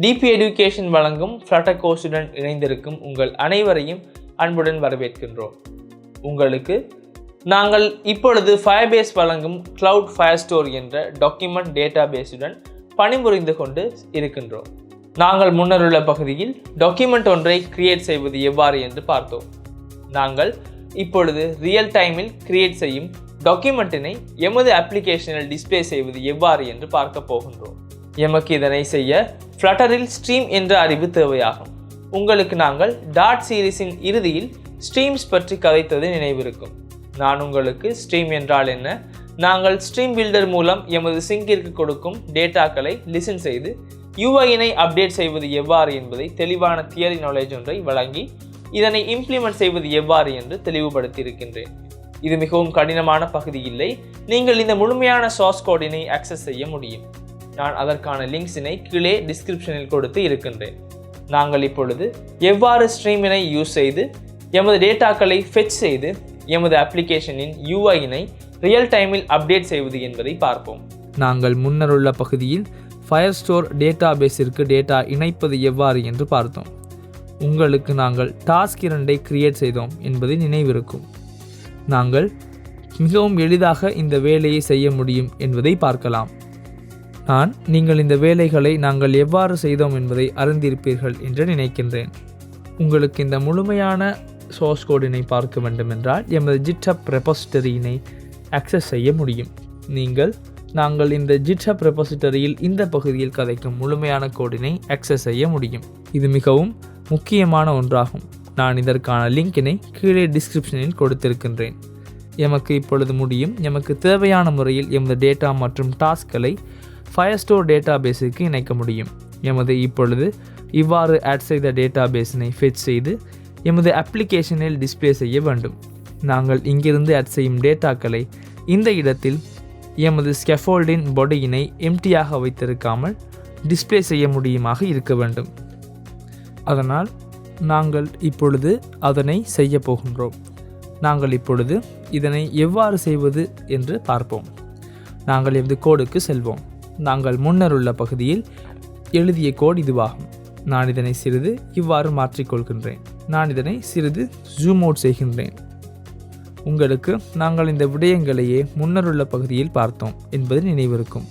DP education வழங்கும் Flutter கோர்ஸுடன் இணைந்திருக்கும் உங்கள் அனைவரையும் அன்புடன் வரவேற்கின்றோம். உங்களுக்கு நாங்கள் இப்பொழுது Firebase வழங்கும் Cloud Firestore என்ற டாக்குமெண்ட் டேட்டாபேஸுடன் பணிபுரிந்து கொண்டு இருக்கின்றோம். நாங்கள் முன்னருள்ள பகுதியில் டாக்குமெண்ட் ஒன்றை கிரியேட் செய்வது எவ்வாறு என்று பார்த்தோம். நாங்கள் இப்பொழுது ரியல் டைமில் கிரியேட் செய்யும் டாக்குமெண்ட்டினை எமது அப்ளிகேஷனில் டிஸ்பிளே செய்வது எவ்வாறு என்று பார்க்க போகின்றோம். எமக்கு இதனை செய்ய ஃப்ளட்டரில் ஸ்ட்ரீம் என்ற அறிவு தேவையாகும். உங்களுக்கு நாங்கள் டாட் சீரீஸின் இறுதியில் ஸ்ட்ரீம்ஸ் பற்றி கதைத்தது நினைவிருக்கும். நான் உங்களுக்கு ஸ்ட்ரீம் என்றால் என்ன, நாங்கள் ஸ்ட்ரீம் பில்டர் மூலம் எமது சிங்கிற்கு கொடுக்கும் டேட்டாக்களை லிசன் செய்து யூஐயினை அப்டேட் செய்வது எவ்வாறு என்பதை தெளிவான தியரி நாலேஜ் ஒன்றை வழங்கி இதனை இம்ப்ளிமெண்ட் செய்வது எவ்வாறு என்று தெளிவுபடுத்தி இருக்கின்றேன். இது மிகவும் கடினமான பகுதி இல்லை. நீங்கள் இந்த முழுமையான சோர்ஸ் கோடினை ஆக்சஸ் செய்ய முடியும். நான் அதற்கான லிங்க்ஸினை கீழே டிஸ்கிரிப்ஷனில் கொடுத்து இருக்கின்றேன். நாங்கள் இப்பொழுது எவ்வாறு ஸ்ட்ரீமினை யூஸ் செய்து எமது டேட்டாக்களை ஃபெச் செய்து எமது அப்ளிகேஷனின் யூஐயினை ரியல் டைமில் அப்டேட் செய்வது என்பதை பார்ப்போம். நாங்கள் முன்னருள்ள பகுதியில் ஃபயர்ஸ்டோர் டேட்டாபேஸிற்கு டேட்டா இணைப்பது எவ்வாறு என்று பார்த்தோம். உங்களுக்கு நாங்கள் டாஸ்க் 2 கிரியேட் செய்தோம் என்பது நினைவிருக்கும். நாங்கள் மிகவும் எளிதாக இந்த வேலையை செய்ய முடியும் என்பதை பார்க்கலாம். நீங்கள் இந்த வேலைகளை நாங்கள் எவ்வாறு செய்தோம் என்பதை அறிந்திருப்பீர்கள் என்று நினைக்கின்றேன். உங்களுக்கு இந்த முழுமையான சோர்ஸ் கோடினை பார்க்க வேண்டுமென்றால் எமது GitHub ரெபாசிட்டரியினை ஆக்சஸ் செய்ய முடியும். நாங்கள் இந்த GitHub ரெபாசிட்டரியில் இந்த பகுதியில் கதைக்கும் முழுமையான கோடினை ஆக்சஸ் செய்ய முடியும். இது மிகவும் முக்கியமான ஒன்றாகும். நான் இதற்கான லிங்கினை கீழே டிஸ்கிரிப்ஷனில் கொடுத்திருக்கின்றேன். எமக்கு இப்பொழுது முடியும் எமக்கு தேவையான முறையில் எமது டேட்டா மற்றும் டாஸ்க்களை ஃபயர்ஸ்டோர் டேட்டாபேஸுக்கு இணைக்க முடியும். எமது இப்பொழுது இவ்வாறு ஆட் செய்த டேட்டாபேஸினை ஃபெச் செய்து எமது அப்ளிகேஷனில் டிஸ்பிளே செய்ய வேண்டும். நாங்கள் இங்கிருந்து ஆட் செய்யும் டேட்டாக்களை இந்த இடத்தில் எமது ஸ்கேஃபோல்டின் பாடியினை எம்டியாக வைத்திருக்காமல் டிஸ்பிளே செய்ய முடியுமாக இருக்க வேண்டும். அதனால் நாங்கள் இப்பொழுது அதனை செய்ய போகின்றோம். நாங்கள் இப்பொழுது இதனை எவ்வாறு செய்வது என்று பார்ப்போம். நாங்கள் இந்த கோடுக்கு செல்வோம். நாங்கள் முன்னருள்ள பகுதியில் எழுதிய கோட் இதுவாகும். நான் இதனை சிறிது இவ்வாறு மாற்றிக்கொள்கின்றேன். நான் இதனை சிறிது ஜூம் அவுட் செய்கின்றேன். உங்களுக்கு நாங்கள் இந்த விடயங்களையே முன்னருள்ள பகுதியில் பார்த்தோம் என்பது நினைவிருக்கும்.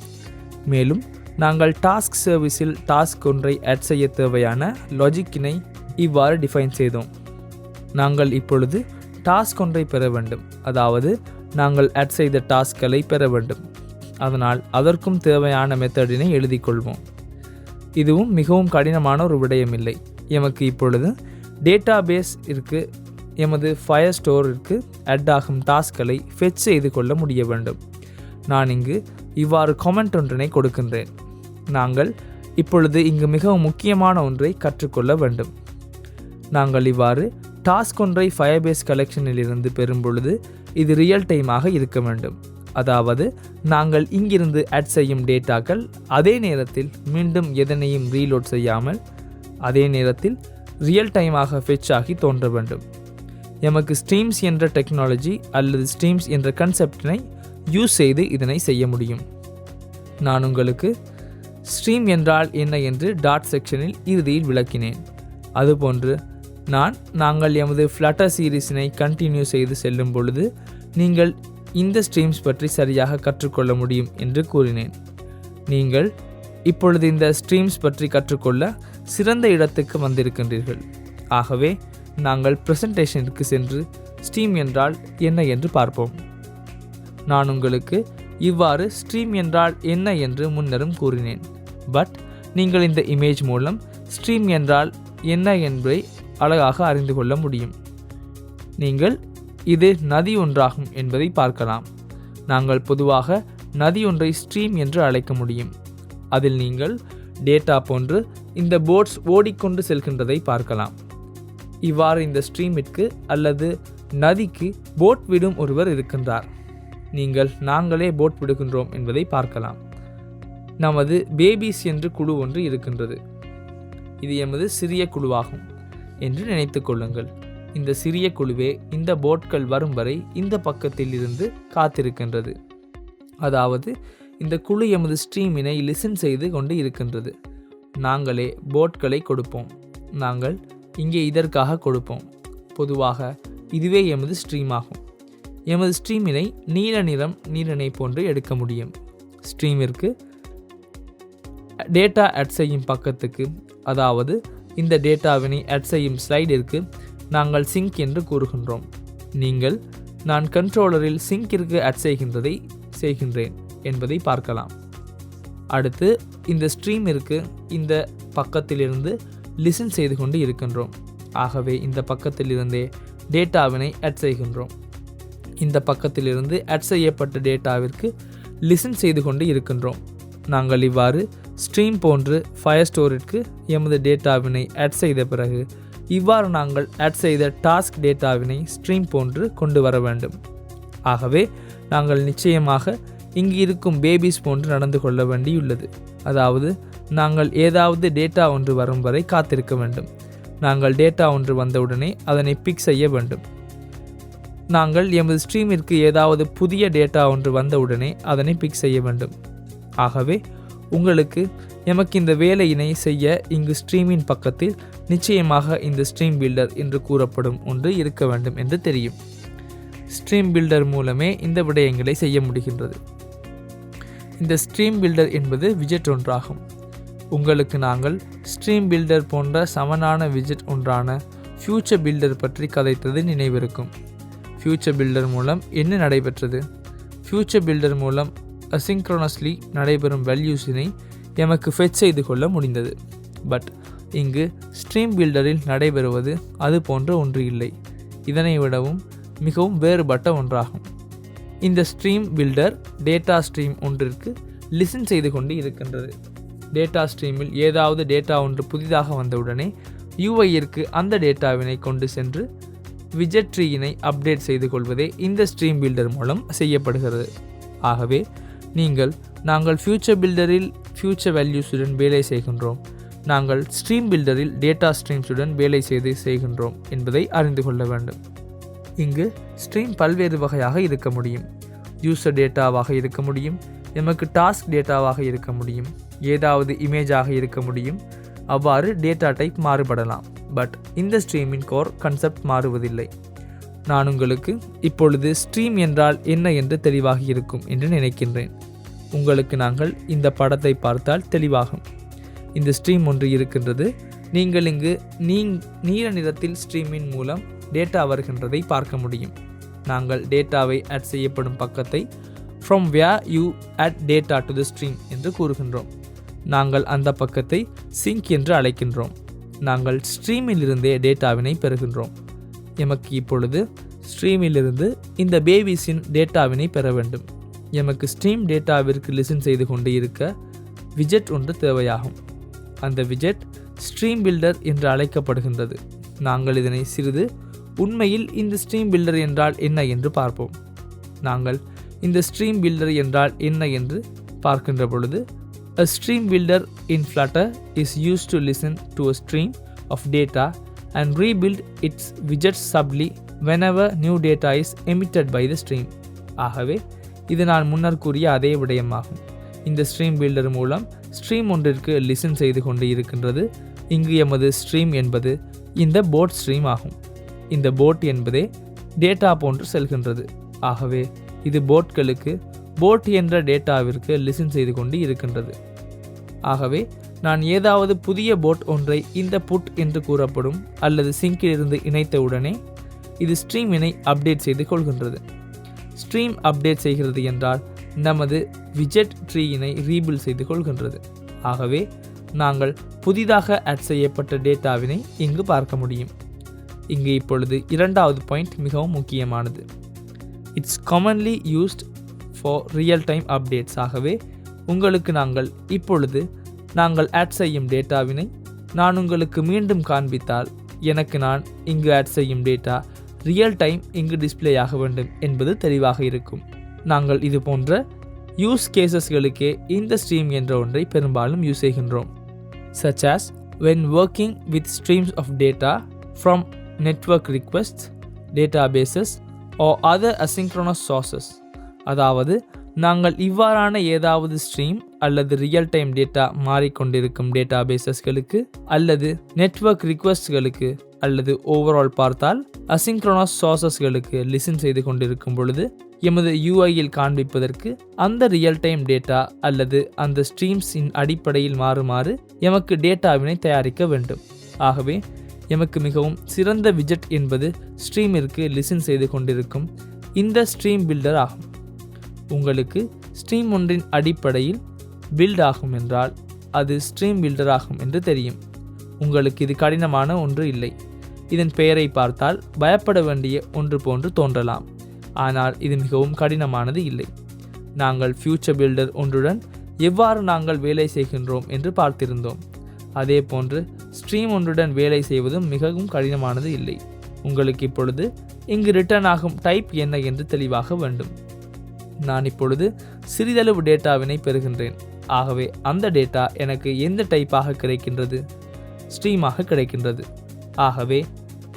மேலும் நாங்கள் டாஸ்க் சர்வீஸில் டாஸ்க் ஒன்றை ஆட் செய்ய தேவையான லாஜிக்கினை இவ்வாறு டிஃபைன் செய்தோம். நாங்கள் இப்பொழுது டாஸ்க் ஒன்றை பெற வேண்டும், அதாவது நாங்கள் ஆட் செய்த டாஸ்க்களை பெற வேண்டும். அதனால் அதற்கும் தேவையான மெத்தடினை எழுதி கொள்வோம். இதுவும் மிகவும் கடினமான ஒரு விடயமில்லை. எமக்கு இப்பொழுது டேட்டாபேஸ் எமது ஃபயர்ஸ்டோருக்கு ஆட் ஆகும் டாஸ்க்களை ஃபெச் செய்து கொள்ள முடிய வேண்டும். நான் இங்கு இவ்வாறு கமெண்ட் ஒன்றினை கொடுக்கின்றேன். நாங்கள் இப்பொழுது இங்கு மிகவும் முக்கியமான ஒன்றை கற்றுக்கொள்ள வேண்டும். நாங்கள் இவ்வாறு டாஸ்க் ஒன்றை Firebase கலெக்ஷனில் இருந்து பெறும் பொழுது இது ரியல் டைமாக இருக்க வேண்டும். அதாவது நாங்கள் இங்கிருந்து ஆட் செய்யும் டேட்டாக்கள் அதே நேரத்தில் மீண்டும் எதனையும் ரீலோட் செய்யாமல் அதே நேரத்தில் ரியல் டைமாக ஃபெச் ஆகி தோன்ற வேண்டும். எமக்கு ஸ்ட்ரீம்ஸ் என்ற டெக்னாலஜி அல்லது ஸ்ட்ரீம்ஸ் என்ற கன்செப்டினை யூஸ் செய்து இதனை செய்ய முடியும். நான் உங்களுக்கு ஸ்ட்ரீம் என்றால் என்ன என்று டாட் செக்ஷனில் இறுதியில் விளக்கினேன். அதுபோன்று நாங்கள் எமது Flutter சீரீஸினை கண்டினியூ செய்து செல்லும் பொழுது நீங்கள் இந்த ஸ்ட்ரீம்ஸ் பற்றி சரியாக கற்றுக்கொள்ள முடியும் என்று கூறினேன். நீங்கள் இப்பொழுது இந்த ஸ்ட்ரீம்ஸ் பற்றி கற்றுக்கொள்ள சிறந்த இடத்துக்கு வந்திருக்கின்றீர்கள். ஆகவே நாங்கள் ப்ரெசன்டேஷனுக்கு சென்று ஸ்ட்ரீம் என்றால் என்ன என்று பார்ப்போம். நான் உங்களுக்கு இவ்வாறு ஸ்ட்ரீம் என்றால் என்ன என்று முன்னரும் கூறினேன். பட் நீங்கள் இந்த இமேஜ் மூலம் ஸ்ட்ரீம் என்றால் என்ன என்பதை அழகாக அறிந்து கொள்ள முடியும். இது நதி ஒன்றாகும் என்பதை பார்க்கலாம். நாங்கள் பொதுவாக நதி ஒன்றை ஸ்ட்ரீம் என்று அழைக்க முடியும். அதில் நீங்கள் டேட்டா போன்று இந்த போட்ஸ் ஓடிக்கொண்டு செல்கின்றதை பார்க்கலாம். இவ்வாறு இந்த ஸ்ட்ரீமிற்கு அல்லது நதிக்கு போட் விடும் ஒருவர் இருக்கின்றார். நாங்களே போட் விடுகின்றோம் என்பதை பார்க்கலாம். நமது பேபிஸ் என்று குழு ஒன்று இருக்கின்றது. இது எமது சிறிய குழுவாகும் என்று நினைத்து கொள்ளுங்கள். இந்த சிறிய குழுவே இந்த போட்கள் வரும் வரை இந்த பக்கத்தில் இருந்து காத்திருக்கின்றது. அதாவது இந்த குழு எமது ஸ்ட்ரீமினை லிசன் செய்து கொண்டு இருக்கின்றது. நாங்களே போட்களை கொடுப்போம். நாங்கள் இங்கே இதற்காக கொடுப்போம். பொதுவாக இதுவே எமது ஸ்ட்ரீம் ஆகும். எமது ஸ்ட்ரீமினை நீல நிறம் நீலனை போன்று எடுக்க முடியும். ஸ்ட்ரீமிற்கு டேட்டா ஆட் செய்யும் பக்கத்துக்கு, அதாவது இந்த டேட்டாவினை ஆட் செய்யும் ஸ்லைடிற்கு நாங்கள் சிங்க் என்று கூறுகின்றோம். நான் கண்ட்ரோலரில் சிங்கிற்கு ஆட் செய்கின்றேன் என்பதை பார்க்கலாம். அடுத்து இந்த ஸ்ட்ரீமிற்கு இந்த பக்கத்திலிருந்து லிசன் செய்து கொண்டு இருக்கின்றோம். ஆகவே இந்த பக்கத்திலிருந்தே டேட்டாவினை ஆட் செய்கின்றோம். இந்த பக்கத்திலிருந்து ஆட் செய்யப்பட்ட டேட்டாவிற்கு லிசன் செய்து கொண்டு இருக்கின்றோம். நாங்கள் இவ்வாறு ஸ்ட்ரீம் போன்று ஃபயர்ஸ்டோரிற்கு எமது டேட்டாவினை ஆட் செய்த பிறகு இவ்வாறு நாங்கள் ஆட் செய்த டாஸ்க் டேட்டாவினை ஸ்ட்ரீம் போன்று கொண்டு வர வேண்டும். ஆகவே நாங்கள் நிச்சயமாக இங்கு இருக்கும் பேபிஸ் போன்று நடந்து கொள்ள வேண்டியுள்ளது. அதாவது நாங்கள் ஏதாவது டேட்டா ஒன்று வரும் வரை காத்திருக்க வேண்டும். நாங்கள் டேட்டா ஒன்று வந்தவுடனே அதனை பிக் செய்ய வேண்டும். நாங்கள் எமது ஸ்ட்ரீமிற்கு ஏதாவது புதிய டேட்டா ஒன்று வந்தவுடனே அதனை பிக் செய்ய வேண்டும். ஆகவே உங்களுக்கு எமக்கு இந்த வேலையினை செய்ய இங்கு ஸ்ட்ரீமின் பக்கத்தில் நிச்சயமாக இந்த ஸ்ட்ரீம் பில்டர் என்று கூறப்படும் ஒன்று இருக்க வேண்டும் என்று தெரியும். ஸ்ட்ரீம் பில்டர் மூலமே இந்த விடயங்களை செய்ய முடிகின்றது. இந்த ஸ்ட்ரீம் பில்டர் என்பது விஜெட் ஒன்றாகும். உங்களுக்கு நாங்கள் ஸ்ட்ரீம் பில்டர் போன்ற சமனான விஜெட் ஒன்றான ஃபியூச்சர் பில்டர் பற்றி கதைத்தது நினைவிருக்கும். ஃபியூச்சர் பில்டர் மூலம் என்ன நடைபெற்றது? ஃபியூச்சர் பில்டர் மூலம் அசிங்க்ரோனஸ்லி நடைபெறும் வேல்யூஸினை எமக்கு ஃபெச் செய்து கொள்ள முடிந்தது. பட் இங்கு ஸ்ட்ரீம் பில்டரில் நடைபெறுவது அது போன்ற ஒன்று இல்லை. இதனை விடவும் மிகவும் வேறுபட்ட ஒன்றாகும். இந்த ஸ்ட்ரீம் பில்டர் டேட்டா ஸ்ட்ரீம் ஒன்றிற்கு லிசன் செய்து கொண்டு இருக்கின்றது. டேட்டா ஸ்ட்ரீமில் ஏதாவது டேட்டா ஒன்று புதிதாக வந்தவுடனே யூஐயிற்கு அந்த டேட்டாவினை கொண்டு சென்று விஜெட் ட்ரீயினை அப்டேட் செய்து கொள்வதே இந்த ஸ்ட்ரீம் பில்டர் மூலம் செய்யப்படுகிறது. ஆகவே நாங்கள் ஃபியூச்சர் பில்டரில் ஃபியூச்சர் வேல்யூஸுடன் வேலை செய்கின்றோம். நாங்கள் ஸ்ட்ரீம் பில்டரில் டேட்டா ஸ்ட்ரீம்ஸுடன் வேலை செய்கின்றோம் என்பதை அறிந்து கொள்ள வேண்டும். இங்கு ஸ்ட்ரீம் பல்வேறு வகையாக இருக்க முடியும். யூசர் டேட்டாவாக இருக்க முடியும், எமக்கு டாஸ்க் டேட்டாவாக இருக்க முடியும், ஏதாவது இமேஜாக இருக்க முடியும். அவ்வாறு டேட்டா டைப் மாறுபடலாம். பட் இந்த ஸ்ட்ரீமின் கோர் கன்செப்ட் மாறுவதில்லை. நான் உங்களுக்கு இப்பொழுது ஸ்ட்ரீம் என்றால் என்ன என்று தெளிவாக இருக்கும் என்று நினைக்கின்றேன். உங்களுக்கு நாங்கள் இந்த படத்தை பார்த்தால் தெளிவாகும். இந்த ஸ்ட்ரீம் ஒன்று இருக்கின்றது. நீங்கள் இங்கு நீல நிறத்தில் ஸ்ட்ரீமின் மூலம் டேட்டா வருகின்றதை பார்க்க முடியும். நாங்கள் டேட்டாவை ஆட் செய்யப்படும் பக்கத்தை from where you add data to the stream என்று கூறுகின்றோம். நாங்கள் அந்த பக்கத்தை சிங்க் என்று அழைக்கின்றோம். நாங்கள் ஸ்ட்ரீமிலிருந்தே டேட்டாவினை பெறுகின்றோம். எமக்கு இப்பொழுது ஸ்ட்ரீமிலிருந்து இந்த பேபிஸின் டேட்டாவினை பெற வேண்டும். எமக்கு ஸ்ட்ரீம் டேட்டாவிற்கு லிசன் செய்து கொண்டு இருக்க விஜெட் ஒன்று தேவையாகும். அந்த விஜெட் ஸ்ட்ரீம் பில்டர் என்று அழைக்கப்படுகின்றது. நாங்கள் இதனை சிறிது உண்மையில் இந்த ஸ்ட்ரீம் பில்டர் என்றால் என்ன என்று பார்ப்போம். நாங்கள் இந்த ஸ்ட்ரீம் பில்டர் என்றால் என்ன என்று பார்க்கின்ற பொழுது, a stream builder in Flutter is used to listen to a stream of data and rebuild its widgets subtly whenever new data is emitted by the stream. ஆகவே இது நான் முன்னர் கூறிய அதே விடயமாகும். இந்த ஸ்ட்ரீம் பில்டர் மூலம் ஸ்ட்ரீம் ஒன்றிற்கு லிசன் செய்து கொண்டு இருக்கின்றது. இங்கு எமது ஸ்ட்ரீம் என்பது இந்த போட் ஸ்ட்ரீம் ஆகும். இந்த போட் என்பதே டேட்டா போன்று செல்கின்றது. ஆகவே இது போட்களுக்கு போட் என்ற டேட்டாவிற்கு லிசன் செய்து கொண்டு இருக்கின்றது. ஆகவே நான் ஏதாவது புதிய போட் ஒன்றை இந்த புட் என்று கூறப்படும் அல்லது சிங்கிலிருந்து இணைத்தவுடனே இது ஸ்ட்ரீமினை அப்டேட் செய்து கொள்கின்றது. ஸ்ட்ரீம் அப்டேட் செய்கிறது என்றால் நமது விஜெட் ட்ரீயினை ரீபில்ட் செய்து கொள்கின்றது. ஆகவே நாங்கள் புதிதாக ஆட் செய்யப்பட்ட டேட்டாவினை இங்கு பார்க்க முடியும். இங்கு இப்பொழுது இரண்டாவது பாயிண்ட் மிகவும் முக்கியமானது. It's commonly used for real time updates. ஆகவே உங்களுக்கு இப்பொழுது நாங்கள் ஆட் செய்யும் டேட்டாவினை நான் உங்களுக்கு மீண்டும் காண்பித்தால் நான் இங்கு ஆட் செய்யும் டேட்டா ரியல் டைம் இங்கு டிஸ்பிளே ஆக வேண்டும் என்பது தெளிவாக இருக்கும். நாங்கள் இது போன்ற யூஸ் கேசஸ்களுக்கே இந்த ஸ்ட்ரீம் என்ற ஒன்றை பெரும்பாலும் யூஸ் செய்கின்றோம். such as when working with streams of data from network requests, databases or other asynchronous sources. அதாவது நாங்கள் இவ்வாறான ஏதாவது ஸ்ட்ரீம் அல்லது ரியல் டைம் டேட்டா மாறிக்கொண்டிருக்கும் டேட்டா பேசஸ்களுக்கு அல்லது நெட்வொர்க் ரிக்வெஸ்ட்களுக்கு அல்லது ஓவரால் பார்த்தால் அசிங்க்ரோனஸ் சோர்சஸ்களுக்கு லிசன் செய்து கொண்டிருக்கும் பொழுது எமது யூஐயில் காண்பிப்பதற்கு அந்த ரியல் டைம் டேட்டா அல்லது அந்த ஸ்ட்ரீம்ஸின் அடிப்படையில் மாறுமாறு எமக்கு டேட்டாவினை தயாரிக்க வேண்டும். ஆகவே எமக்கு மிகவும் சிறந்த விஜெட் என்பது ஸ்ட்ரீமிற்கு லிசன் செய்து கொண்டிருக்கும் இந்த ஸ்ட்ரீம் பில்டர் ஆகும். உங்களுக்கு ஸ்ட்ரீம் ஒன்றின் அடிப்படையில் பில்ட் ஆகும் என்றால் அது ஸ்ட்ரீம் பில்டர் ஆகும் என்று தெரியும். உங்களுக்கு இது கடினமான ஒன்று இல்லை. இதன் பெயரை பார்த்தால் பயப்பட வேண்டிய ஒன்று போன்று தோன்றலாம். ஆனால் இது மிகவும் கடினமானது இல்லை. நாங்கள் ஃபியூச்சர் பில்டர் ஒன்றுடன் எவ்வாறு நாங்கள் வேலை செய்கின்றோம் என்று பார்த்திருந்தோம். அதே போன்று ஸ்ட்ரீம் ஒன்றுடன் வேலை செய்வதும் மிகவும் கடினமானது இல்லை. உங்களுக்கு இப்பொழுது இங்கு ரிட்டர்ன் ஆகும் டைப் என்ன என்று தெளிவாக வேண்டும். நான் இப்பொழுது சிறிதளவு டேட்டாவினை பெறுகின்றேன். ஆகவே அந்த டேட்டா எனக்கு எந்த டைப்பாக கிடைக்கின்றது? ஸ்ட்ரீமாக கிடைக்கின்றது. ஆகவே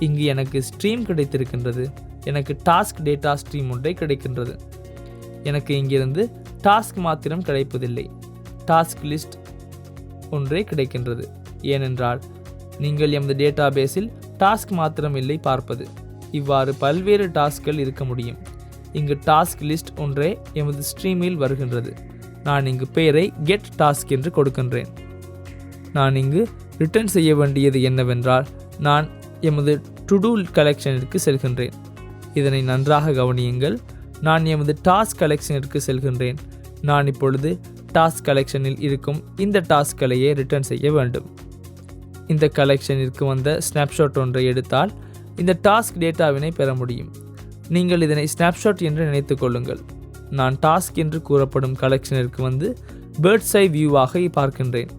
இங்கு எனக்கு ஸ்ட்ரீம் கிடைத்திருக்கின்றது. எனக்கு டாஸ்க் டேட்டா ஸ்ட்ரீம் ஒன்றை கிடைக்கின்றது. எனக்கு இங்கிருந்து டாஸ்க் மாத்திரம் கிடைப்பதில்லை, டாஸ்க் லிஸ்ட் ஒன்றே கிடைக்கின்றது. ஏனென்றால் நீங்கள் எமது டேட்டா பேஸில் டாஸ்க் மாத்திரம் இல்லை பார்ப்பது. இவ்வாறு பல்வேறு டாஸ்க்கள் இருக்க முடியும். இங்கு டாஸ்க் லிஸ்ட் ஒன்றே எமது ஸ்ட்ரீமில் வருகின்றது. நான் இங்கு பெயரை கெட் டாஸ்க் என்று கொடுக்கின்றேன். நான் இங்கு ரிட்டர்ன் செய்ய வேண்டியது என்னவென்றால் நான் எமது டு டூ கலெக்ஷனிற்கு செல்கின்றேன். இதனை நன்றாக கவனியுங்கள். நான் எமது டாஸ்க் கலெக்ஷனிற்கு செல்கின்றேன். நான் இப்பொழுது டாஸ்க் கலெக்ஷனில் இருக்கும் இந்த டாஸ்களையே ரிட்டர்ன் செய்ய வேண்டும். இந்த கலெக்ஷனிற்கு வந்த ஸ்னாப்ஷாட் ஒன்றை எடுத்தால் இந்த டாஸ்க் டேட்டாவினை பெற முடியும். நீங்கள் இதனை ஸ்னாப்ஷாட் என்று நினைத்து கொள்ளுங்கள். நான் டாஸ்க் என்று கூறப்படும் கலெக்ஷனிற்கு வந்து பேர்ட்ஸ் ஐ வியூவாக பார்க்கின்றேன்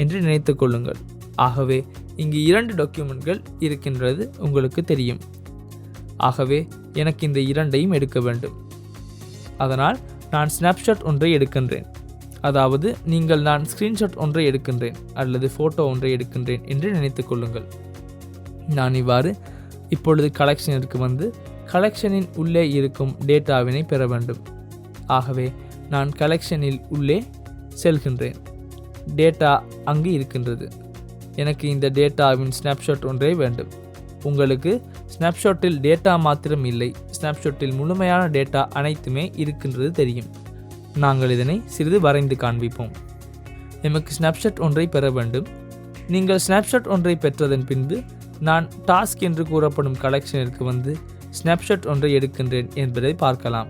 என்று நினைத்து கொள்ளுங்கள். ஆகவே இங்கு 2 டாக்குமெண்ட்கள் இருக்கின்றது உங்களுக்கு தெரியும். ஆகவே எனக்கு இந்த 2ஐயும் எடுக்க வேண்டும். அதனால் நான் ஸ்னாப்ஷாட் ஒன்றை எடுக்கின்றேன். அதாவது நான் ஸ்க்ரீன்ஷாட் ஒன்றை எடுக்கின்றேன் அல்லது ஃபோட்டோ ஒன்றை எடுக்கின்றேன் என்று நினைத்து கொள்ளுங்கள். நான் இவ்வாறு இப்பொழுது கலெக்ஷனிற்கு வந்து கலெக்ஷனின் உள்ளே இருக்கும் டேட்டாவினை பெற வேண்டும். ஆகவே நான் கலெக்ஷனில் உள்ளே செல்கின்றேன். டேட்டா அங்கு இருக்கின்றது. எனக்கு இந்த டேட்டாவின் ஸ்னாப்ஷாட் ஒன்றே வேண்டும். உங்களுக்கு ஸ்னாப்ஷாட்டில் டேட்டா மாத்திரம் இல்லை, ஸ்னாப்ஷாட்டில் முழுமையான டேட்டா அனைத்துமே இருக்கின்றது தெரியும். நாங்கள் இதனை சிறிது வரைந்து காண்பிப்போம். எமக்கு ஸ்னாப்ஷாட் ஒன்றை பெற வேண்டும். நீங்கள் ஸ்னாப்ஷாட் ஒன்றை பெற்றதன் பின்பு நான் டாஸ்க் என்று கூறப்படும் கலெக்ஷனிற்கு வந்து ஸ்னாப்ஷாட் ஒன்றை எடுக்கின்றேன் என்பதை பார்க்கலாம்.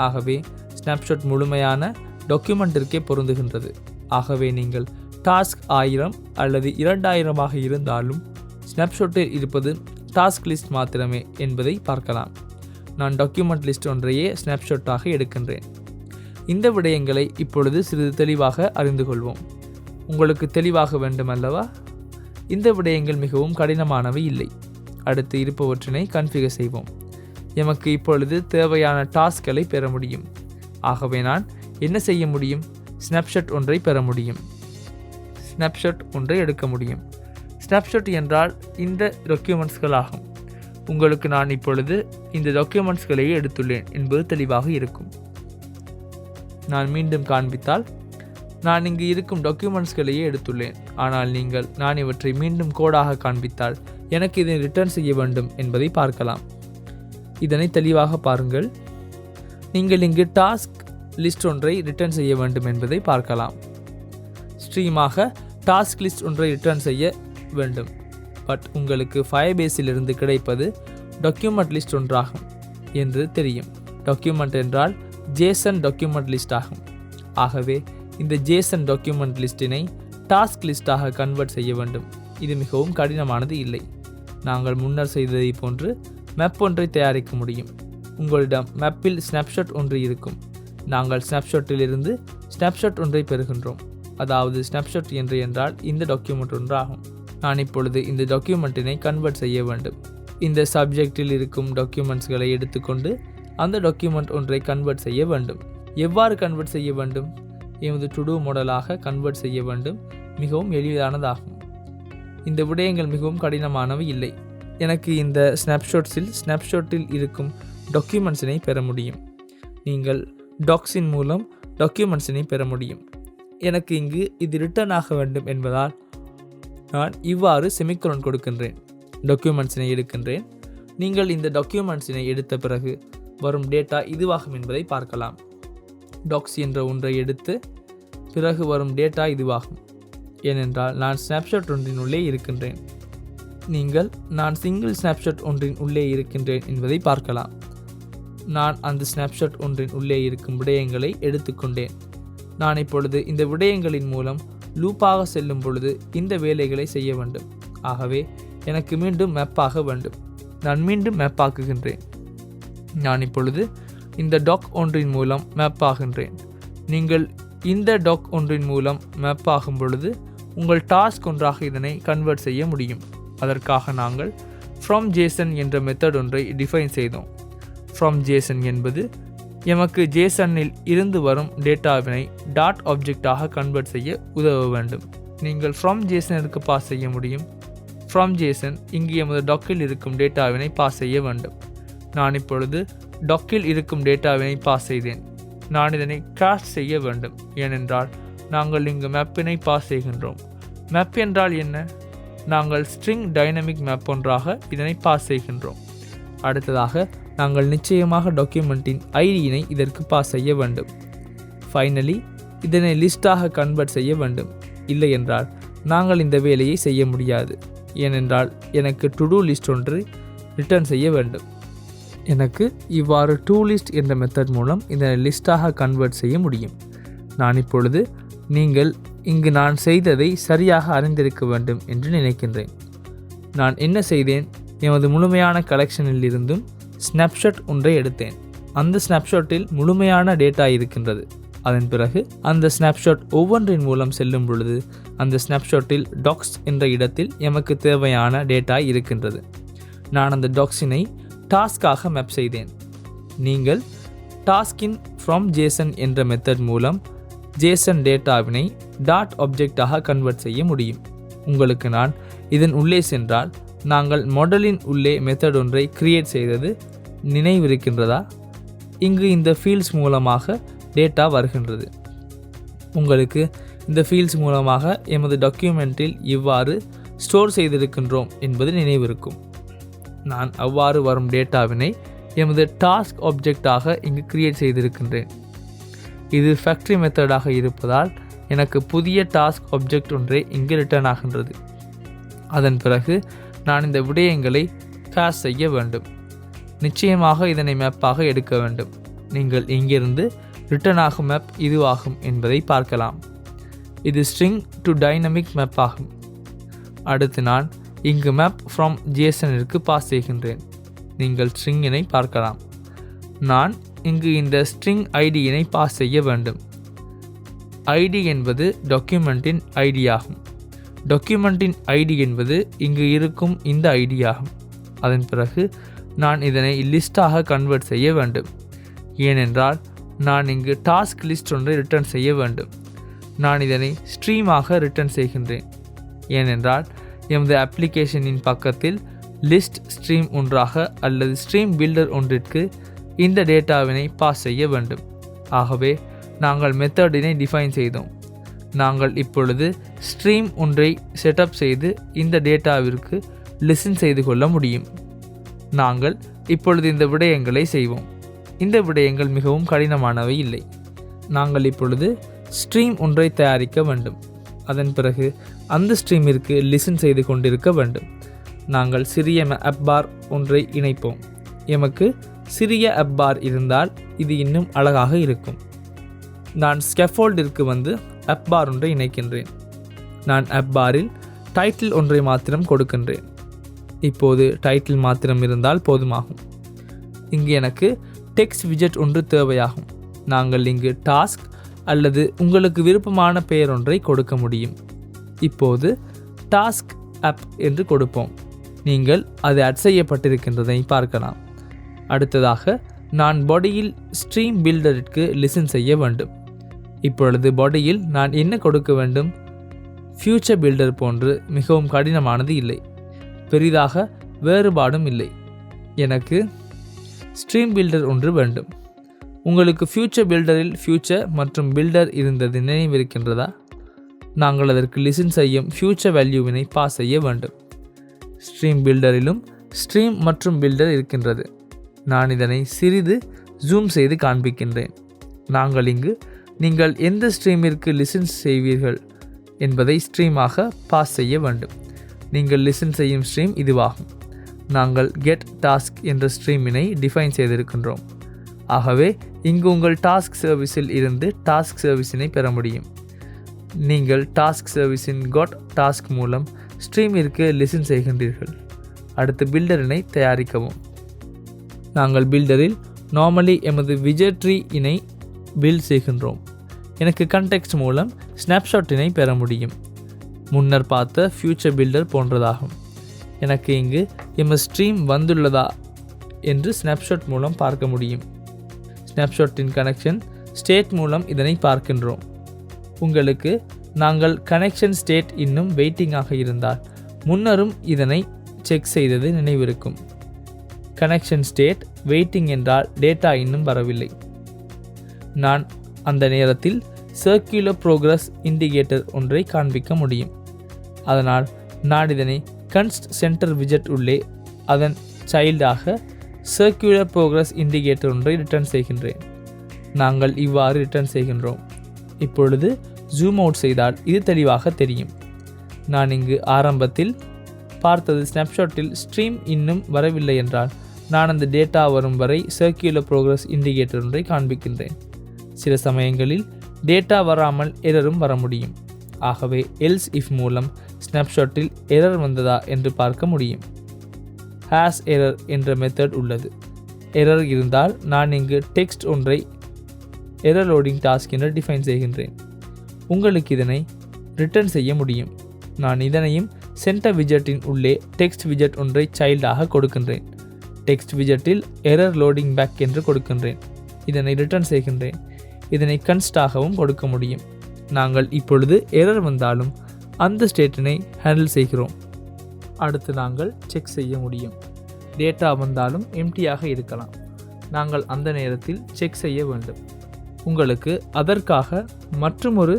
ஆகவே ஸ்னாப்ஷாட் முழுமையான டாக்குமெண்ட்டிற்கே பொருந்துகின்றது. ஆகவே நீங்கள் டாஸ்க் 1000 அல்லது 2000 இருந்தாலும் ஸ்னாப்ஷாட்டில் இருப்பது டாஸ்க் லிஸ்ட் மாத்திரமே என்பதை பார்க்கலாம். நான் டாக்குமெண்ட் லிஸ்ட் ஒன்றையே ஸ்னாப்ஷாட்டாக எடுக்கின்றேன். இந்த விடயங்களை இப்பொழுது சிறிது தெளிவாக அறிந்து கொள்வோம். உங்களுக்கு தெளிவாக வேண்டும் அல்லவா? இந்த விடயங்கள் மிகவும் கடினமானவை இல்லை. அடுத்து இருப்பவற்றினை கன்ஃபிகர் செய்வோம். எமக்கு இப்பொழுது தேவையான டாஸ்க்களை பெற முடியும். ஆகவே நான் என்ன செய்ய முடியும்? ஸ்னாப்ஷாட் ஒன்றை பெற முடியும். ஸ்னாப்ஷாட் ஒன்றை எடுக்க முடியும். ஸ்னாப்ஷாட் என்றால் இந்த டாக்குமெண்ட்ஸ்கள் ஆகும். உங்களுக்கு நான் இப்பொழுது இந்த டாக்குமெண்ட்ஸ்களையே எடுத்துள்ளேன் என்பது தெளிவாக இருக்கும். நான் மீண்டும் காண்பித்தால் நான் இங்கு இருக்கும் டாக்குமெண்ட்ஸ்களையே எடுத்துள்ளேன். ஆனால் நான் இவற்றை மீண்டும் கோடாக காண்பித்தால் எனக்கு இதை ரிட்டர்ன் செய்ய வேண்டும் என்பதை பார்க்கலாம். இதனை தெளிவாக பாருங்கள். நீங்கள் இங்கு டாஸ்க் லிஸ்ட் ஒன்றை ரிட்டர்ன் செய்ய வேண்டும் என்பதை பார்க்கலாம். ஸ்ட்ரீமாக டாஸ்க் லிஸ்ட் ஒன்றை ரிட்டர்ன் செய்ய வேண்டும். பட் உங்களுக்கு ஃபயர்பேஸிலிருந்து கிடைப்பது டாக்குமெண்ட் லிஸ்ட் ஒன்றாகும் என்று தெரியும். டாக்குமெண்ட் என்றால் ஜேசன் டாக்குமெண்ட் லிஸ்ட் ஆகும். ஆகவே இந்த ஜேசன் டாக்குமெண்ட் லிஸ்டினை டாஸ்க் லிஸ்டாக கன்வெர்ட் செய்ய வேண்டும். இது மிகவும் கடினமானது இல்லை. நாங்கள் முன்னர் செய்ததை போன்று மேப் ஒன்றை தயாரிக்க முடியும். உங்களிடம் மேப்பில் ஸ்னாப்ஷாட் ஒன்று இருக்கும். நாங்கள் ஸ்னாப்ஷாட்டில் இருந்து ஸ்னாப்ஷாட் ஒன்றை பெறுகின்றோம். அதாவது ஸ்னாப்ஷாட் என்று என்றால் இந்த டாக்குமெண்ட் ஒன்று ஆகும். நான் இப்பொழுது இந்த டாக்குமெண்ட்டினை கன்வெர்ட் செய்ய வேண்டும். இந்த சப்ஜெக்டில் இருக்கும் டாக்குமெண்ட்ஸ்களை எடுத்துக்கொண்டு அந்த டாக்குமெண்ட் ஒன்றை கன்வெர்ட் செய்ய வேண்டும். எவ்வாறு கன்வெர்ட் செய்ய வேண்டும்? எமது டு டூ மாடலாக கன்வெர்ட் செய்ய வேண்டும். மிகவும் எளிதானதாகும். இந்த விடயங்கள் மிகவும் கடினமானவை இல்லை. எனக்கு இந்த ஸ்னாப்ஷாட்டில் இருக்கும் டாக்குமெண்ட்ஸினை பெற முடியும். நீங்கள் டாக்ஸின் மூலம் டாக்குமெண்ட்ஸினை பெற முடியும். எனக்கு இங்கு இது ரிட்டர்ன் ஆக வேண்டும் என்பதால் நான் இவ்வாறு செமிகோலன் கொடுக்கின்றேன். டாக்குமெண்ட்ஸினை எடுக்கின்றேன். நீங்கள் இந்த டாக்குமெண்ட்ஸினை எடுத்த பிறகு வரும் டேட்டா இதுவாகும் என்பதை பார்க்கலாம். டாக்ஸ் என்ற ஒன்றை எடுத்து பிறகு வரும் டேட்டா இதுவாகும். ஏனென்றால் நான் ஸ்னாப்ஷாட் ஒன்றின் உள்ளே இருக்கின்றேன். நீங்கள் நான் சிங்கிள் ஸ்னாப்ஷாட் ஒன்றின் உள்ளே இருக்கின்றேன் என்பதை பார்க்கலாம். நான் அந்த ஸ்னாப்ஷாட் ஒன்றின் உள்ளே இருக்கும் விடயங்களை எடுத்துக்கொண்டேன். நான் இப்பொழுது இந்த விடயங்களின் மூலம் லூப்பாக செல்லும் பொழுது இந்த வேலைகளை செய்ய வேண்டும். ஆகவே எனக்கு மீண்டும் மேப்பாக வேண்டும். நான் மீண்டும் மேப் ஆக்குகின்றேன். நான் இப்பொழுது இந்த டாக் ஒன்றின் மூலம் மேப் ஆகின்றேன். நீங்கள் இந்த டாக் ஒன்றின் மூலம் மேப் ஆகும் பொழுது உங்கள் டாஸ்க் ஒன்றாக இதனை கன்வெர்ட் செய்ய முடியும். அதற்காக நாங்கள் ஃப்ரம் ஜேசன் என்ற மெத்தட் ஒன்றை டிஃபைன் செய்தோம். ஃப்ரம் ஜேசன் என்பது எமக்கு ஜேசனில் இருந்து வரும் டேட்டாவினை டாட் ஆப்ஜெக்டாக கன்வெர்ட் செய்ய உதவ வேண்டும். நீங்கள் ஃப்ரம் ஜேசனிற்கு பாஸ் செய்ய முடியும். ஃப்ரம் ஜேசன் இங்கு எமது டாக்கில் இருக்கும் டேட்டாவினை பாஸ் செய்ய வேண்டும். நான் இப்பொழுது டாக்கில் இருக்கும் டேட்டாவினை பாஸ் செய்தேன். நான் இதனை காஸ்ட் செய்ய வேண்டும். ஏனென்றால் நாங்கள் இங்கு மேப்பினை பாஸ் செய்கின்றோம். மேப் என்றால் என்ன? நாங்கள் ஸ்ட்ரிங் டைனமிக் மேப் ஒன்றாக இதனை பாஸ் செய்கின்றோம். அடுத்ததாக நாங்கள் நிச்சயமாக டாக்குமெண்ட்டின் ஐடியினை இதற்கு பாஸ் செய்ய வேண்டும். ஃபைனலி இதனை லிஸ்டாக கன்வெர்ட் செய்ய வேண்டும். இல்லை என்றால் நாங்கள் இந்த வேலையை செய்ய முடியாது. ஏனென்றால் எனக்கு டு டூ லிஸ்ட் ஒன்று ரிட்டர்ன் செய்ய வேண்டும். எனக்கு இவ்வாறு டு லிஸ்ட் என்ற மெத்தட் மூலம் இதனை லிஸ்டாக கன்வெர்ட் செய்ய முடியும். நான் இப்பொழுது நீங்கள் இங்கு நான் செய்ததை சரியாக அறிந்திருக்க வேண்டும் என்று நினைக்கின்றேன். நான் என்ன செய்தேன்? எமது முழுமையான கலெக்ஷனில் இருந்தும் ஸ்னாப்ஷாட் ஒன்றை எடுத்தேன். அந்த ஸ்னாப்ஷாட்டில் முழுமையான டேட்டா இருக்கின்றது. அதன் பிறகு அந்த ஸ்னாப்ஷாட் ஒவ்வொன்றின் மூலம் செல்லும் பொழுது அந்த ஸ்னாப்ஷாட்டில் டாக்ஸ் என்ற இடத்தில் எமக்கு தேவையான டேட்டா இருக்கின்றது. நான் அந்த டாக்ஸினை டாஸ்காக மேப் செய்தேன். நீங்கள் டாஸ்கின் ஃப்ரம் ஜேசன் என்ற மெத்தட் மூலம் ஜேசன் டேட்டாவினை டாட் ஆப்ஜெக்டாக கன்வெர்ட் செய்ய முடியும். உங்களுக்கு நான் இதன் உள்ளே சென்றால் நாங்கள் மாடலின் உள்ளே மெத்தட் ஒன்றை கிரியேட் செய்தது நினைவிருக்கின்றதா? இங்கு இந்த ஃபீல்ட்ஸ் மூலமாக டேட்டா வருகின்றது. உங்களுக்கு இந்த ஃபீல்ட்ஸ் மூலமாக எமது டாக்குமெண்ட்டில் இவ்வாறு ஸ்டோர் செய்திருக்கின்றோம் என்பது நினைவிருக்கும். நான் அவ்வாறு வரும் டேட்டாவினை எமது டாஸ்க் ஆப்ஜெக்டாக இங்கு கிரியேட் செய்திருக்கின்றேன். இது ஃபேக்டரி மெத்தடாக இருப்பதால் எனக்கு புதிய டாஸ்க் ஆப்ஜெக்ட் ஒன்றே இங்கு ரிட்டர்ன் ஆகின்றது. அதன் பிறகு நான் இந்த விடயங்களை காஸ் செய்ய வேண்டும். நிச்சயமாக இதனை மேப்பாக எடுக்க வேண்டும். நீங்கள் இங்கிருந்து ரிட்டர்ன் ஆகும் மேப் இதுவாகும் என்பதை பார்க்கலாம். இது ஸ்ட்ரிங் டு டைனமிக் மேப் ஆகும். அடுத்து நான் இங்கு மேப் ஃப்ரம் ஜேசனிற்கு பாஸ் செய்கின்றேன். நீங்கள் ஸ்ட்ரிங்கினை பார்க்கலாம். நான் இங்கு இந்த ஸ்ட்ரிங் ஐடியினை பாஸ் செய்ய வேண்டும். ஐடி என்பது டாக்குமெண்ட்டின் ஐடி ஆகும். டாக்குமெண்ட்டின் ஐடி என்பது இங்கு இருக்கும் இந்த ஐடி ஆகும். அதன் பிறகு நான் இதனை லிஸ்டாக கன்வெர்ட் செய்ய வேண்டும். ஏனென்றால் நான் இங்கு டாஸ்க் லிஸ்ட் ஒன்றை ரிட்டர்ன் செய்ய வேண்டும். நான் இதனை ஸ்ட்ரீமாக ரிட்டர்ன் செய்கின்றேன். ஏனென்றால் எமது அப்ளிகேஷனின் பக்கத்தில் லிஸ்ட் ஸ்ட்ரீம் ஒன்றாக அல்லது ஸ்ட்ரீம் பில்டர் ஒன்றிற்கு இந்த டேட்டாவினை பாஸ் செய்ய வேண்டும். ஆகவே நாங்கள் மெத்தடினை டிஃபைன் செய்தோம். நாங்கள் இப்பொழுது ஸ்ட்ரீம் ஒன்றை செட்டப் செய்து இந்த டேட்டாவிற்கு லிசன் செய்து கொள்ள முடியும். நாங்கள் இப்பொழுது இந்த விடயங்களை செய்வோம். இந்த விடயங்கள் மிகவும் கடினமானவை இல்லை. நாங்கள் இப்பொழுது ஸ்ட்ரீம் ஒன்றை தயாரிக்க வேண்டும். அதன் பிறகு அந்த ஸ்ட்ரீமிற்கு லிசன் செய்து கொண்டிருக்க வேண்டும். நாங்கள் சிறிய அப் பார் ஒன்றை இணைப்போம். எமக்கு சிறிய அப் பார் இருந்தால் இது இன்னும் அழகாக இருக்கும். நான் ஸ்கேஃபோல்டிற்கு வந்து அப் பார் ஒன்றை இணைக்கின்றேன். நான் அப் பாரில் டைட்டில் ஒன்றை மாத்திரம் கொடுக்கின்றேன். இப்போது டைட்டில் மாத்திரம் இருந்தால் போதுமாகும். இங்கு எனக்கு டெக்ஸ்ட் விஜெட் ஒன்று தேவையாகும். நாங்கள் இங்கு டாஸ்க் அல்லது உங்களுக்கு விருப்பமான பெயர் ஒன்றை கொடுக்க முடியும். இப்போது டாஸ்க் அப் என்று கொடுப்போம். நீங்கள் அது ஆட் செய்யப்பட்டிருக்கின்றதை பார்க்கலாம். அடுத்ததாக நான் பாடியில் ஸ்ட்ரீம் பில்டருக்கு லிசன் செய்ய வேண்டும். இப்பொழுது பாடியில் நான் என்ன கொடுக்க வேண்டும்? ஃபியூச்சர் பில்டர் போன்று மிகவும் கடினமானது இல்லை, பெரிதாக வேறுபாடும் இல்லை. எனக்கு ஸ்ட்ரீம் பில்டர் ஒன்று வேண்டும். உங்களுக்கு ஃபியூச்சர் பில்டரில் ஃபியூச்சர் மற்றும் பில்டர் இருந்தது நினைவிருக்கின்றதா? நாங்கள் அதற்கு லிசன் செய்யும் ஃபியூச்சர் வேல்யூவினை பாஸ் செய்ய வேண்டும். ஸ்ட்ரீம் பில்டரிலும் ஸ்ட்ரீம் மற்றும் பில்டர் இருக்கின்றது. நான் இதனை சிறிது ஜூம் செய்து காண்பிக்கின்றேன். நாங்கள் இங்கு நீங்கள் எந்த ஸ்ட்ரீமிற்கு லிசன் செய்வீர்கள் என்பதை ஸ்ட்ரீமாக பாஸ் செய்ய வேண்டும். நீங்கள் லிசன் செய்யும் ஸ்ட்ரீம் இதுவாகும். நாங்கள் கெட் டாஸ்க் என்ற ஸ்ட்ரீமினை டிஃபைன் செய்திருக்கின்றோம். ஆகவே இங்கு உங்கள் டாஸ்க் சர்வீஸில் இருந்து டாஸ்க் சர்வீஸினை பெற முடியும். நீங்கள் டாஸ்க் சர்வீஸின் காட் டாஸ்க் மூலம் ஸ்ட்ரீமிற்கு லிசன் செய்கின்றீர்கள். அடுத்து பில்டரினை தயாரிக்கவும். நாங்கள் பில்டரில் நார்மலி எமது விஜெட் ட்ரீ இனை பில்ட் செய்கின்றோம். எனக்கு கண்டெக்ஸ்ட் மூலம் ஸ்னாப்ஷாட்டினை பெற முடியும். முன்னர் பார்த்த ஃபியூச்சர் பில்டர் போன்றதாகும். எனக்கு இங்கு எமது ஸ்ட்ரீம் வந்துள்ளதா என்று ஸ்னாப்ஷாட் மூலம் பார்க்க முடியும். ஸ்னாப்ஷாட்டின் கனெக்ஷன் ஸ்டேட் மூலம் இதனை பார்க்கின்றோம். உங்களுக்கு நாங்கள் கனெக்ஷன் ஸ்டேட் இன்னும் வெயிட்டிங்காக இருந்தால் முன்னரும் இதனை செக் செய்தது நினைவிருக்கும். கனெக்ஷன் ஸ்டேட் வெயிட்டிங் என்றால் டேட்டா இன்னும் வரவில்லை. நான் அந்த நேரத்தில் சர்க்குலர் ப்ரோக்ரஸ் இண்டிகேட்டர் ஒன்றை காண்பிக்க முடியும். அதனால் நான் இதனை கன்ஸ்ட் சென்டர் விஜெட் உள்ளே அதன் சைல்டாக சர்க்குலர் ப்ரோக்ரஸ் இண்டிகேட்டர் ஒன்றை ரிட்டர்ன் செய்கின்றேன். நாங்கள் இவ்வாறு ரிட்டர்ன் செய்கின்றோம். இப்பொழுது ஜூம் அவுட் செய்தால் இது தெளிவாக தெரியும். நான் இங்கு ஆரம்பத்தில் பார்த்தது ஸ்னாப்ஷாட்டில் ஸ்ட்ரீம் இன்னும் வரவில்லை என்றால் நான் அந்த டேட்டா வரும் வரை சர்க்குலர் ப்ரோக்ரஸ் இண்டிகேட்டர் ஒன்றை காண்பிக்கின்றேன். சில சமயங்களில் டேட்டா வராமல் எரரும் வர முடியும். ஆகவே எல்ஸ் இஃப் மூலம் ஸ்னாப்ஷாட்டில் எரர் வந்ததா என்று பார்க்க முடியும். ஹேஸ் எரர் என்ற மெத்தட் உள்ளது. எரர் இருந்தால் நான் இங்கு டெக்ஸ்ட் ஒன்றை எரர் லோடிங் டாஸ்க் என்று டிஃபைன் செய்கின்றேன். உங்களுக்கு இதனை ரிட்டர்ன் செய்ய முடியும். நான் இதனையும் சென்டர் விஜெட்டின் உள்ளே டெக்ஸ்ட் விஜெட் ஒன்றை சைல்டாக கொடுக்கின்றேன். டெக்ஸ்ட் விஜெட்டில் எரர் லோடிங் பேக் என்று கொடுக்கின்றேன். இதனை ரிட்டர்ன் செய்கின்றேன். இதனை கன்ஸ்டாகவும் கொடுக்க முடியும். நாங்கள் இப்பொழுது எரர் வந்தாலும் அந்த ஸ்டேட்டினை ஹேண்டில் செய்கிறோம். அடுத்து நாங்கள் செக் செய்ய முடியும். டேட்டா வந்தாலும் எம்டியாக இருக்கலாம். நாங்கள் அந்த நேரத்தில் செக் செய்ய வேண்டும். உங்களுக்கு அதற்காக மற்றுமொரு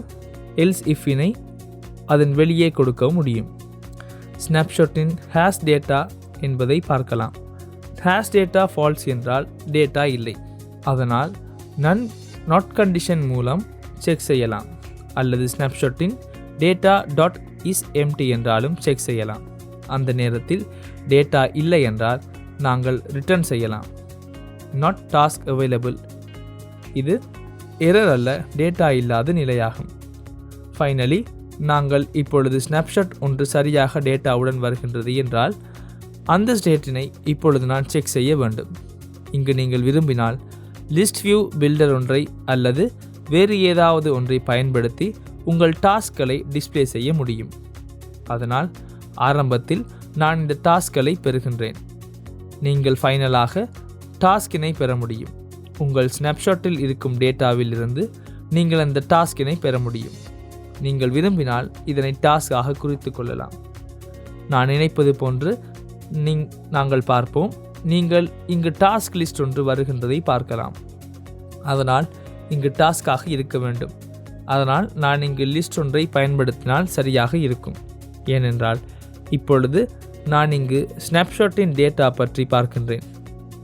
எல்ஸ் இஃபினை அதன் வெளியே கொடுக்க முடியும். ஸ்னாப்ஷாட்டின் ஹேஷ் டேட்டா என்பதை பார்க்கலாம். ஹேஷ் டேட்டா ஃபால்ஸ் என்றால் டேட்டா இல்லை. அதனால் நாட் கண்டிஷன் மூலம் செக் செய்யலாம். அல்லது ஸ்னாப்ஷாட்டின் டேட்டா டாட் இஸ் எம்டி என்றாலும் செக் செய்யலாம். அந்த நேரத்தில் டேட்டா இல்லை என்றால் நாங்கள் ரிட்டர்ன் செய்யலாம். Not task available. இது எரர் அல்ல, டேட்டா இல்லாத நிலையாகும். ஃபைனலி நாங்கள் இப்பொழுது ஸ்னாப்ஷாட் ஒன்று சரியாக டேட்டாவுடன் வருகின்றது என்றால் அந்த ஸ்டேட்டினை இப்பொழுது நான் செக் செய்ய வேண்டும். இங்கு நீங்கள் விரும்பினால் லிஸ்ட் வியூ பில்டர் ஒன்றை அல்லது வேறு ஏதாவது ஒன்றை பயன்படுத்தி உங்கள் டாஸ்க்களை டிஸ்ப்ளே செய்ய முடியும். அதனால் ஆரம்பத்தில் நான் இந்த டாஸ்க்களை பெறுகின்றேன். நீங்கள் ஃபைனலாக டாஸ்கினை பெற முடியும். உங்கள் ஸ்னாப்ஷாட்டில் இருக்கும் டேட்டாவில் இருந்து நீங்கள் அந்த டாஸ்கினை பெற முடியும். நீங்கள் விரும்பினால் இதனை டாஸ்காக குறித்து கொள்ளலாம். நான் நினைப்பது போன்று நாங்கள் பார்ப்போம். நீங்கள் இங்கு டாஸ்க் லிஸ்ட் ஒன்று வருகின்றதை பார்க்கலாம். அதனால் இங்கு டாஸ்காக இருக்க வேண்டும். அதனால் நான் இங்கு லிஸ்ட் ஒன்றை பயன்படுத்தினால் சரியாக இருக்கும். ஏனென்றால் இப்பொழுது நான் இங்கு ஸ்னாப்ஷாட்டின் டேட்டா பற்றி பார்க்கின்றேன்.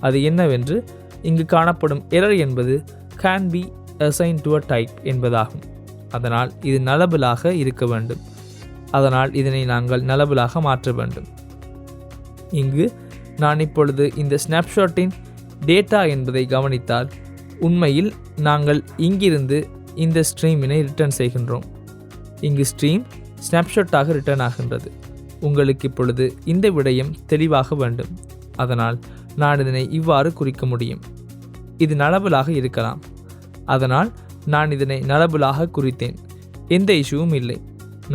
அது என்னவென்று இங்கு காணப்படும் எரர் என்பது can be assigned to a type என்பதாகும். அதனால் இது நலபிளாக இருக்க வேண்டும். அதனால் இதனை நாங்கள் நலபிளாக மாற்ற வேண்டும். இங்கு நான் இப்பொழுது இந்த ஸ்னாப்ஷாட்டின் டேட்டா என்பதை கவனித்தால் உண்மையில் நாங்கள் இங்கிருந்து இந்த ஸ்ட்ரீமினை ரிட்டர்ன் செய்கின்றோம். இங்கு ஸ்ட்ரீம் ஸ்னாப்ஷாட்டாக ரிட்டர்ன் ஆகின்றது. உங்களுக்கு இப்பொழுது இந்த விடயம் தெளிவாக வேண்டும். அதனால் நான் இதனை இவ்வாறு குறிக்க முடியும். இது நலபிளாக இருக்கலாம். அதனால் நான் இதனை நலபிளாக குறித்தேன். எந்த இஷ்யூவும் இல்லை.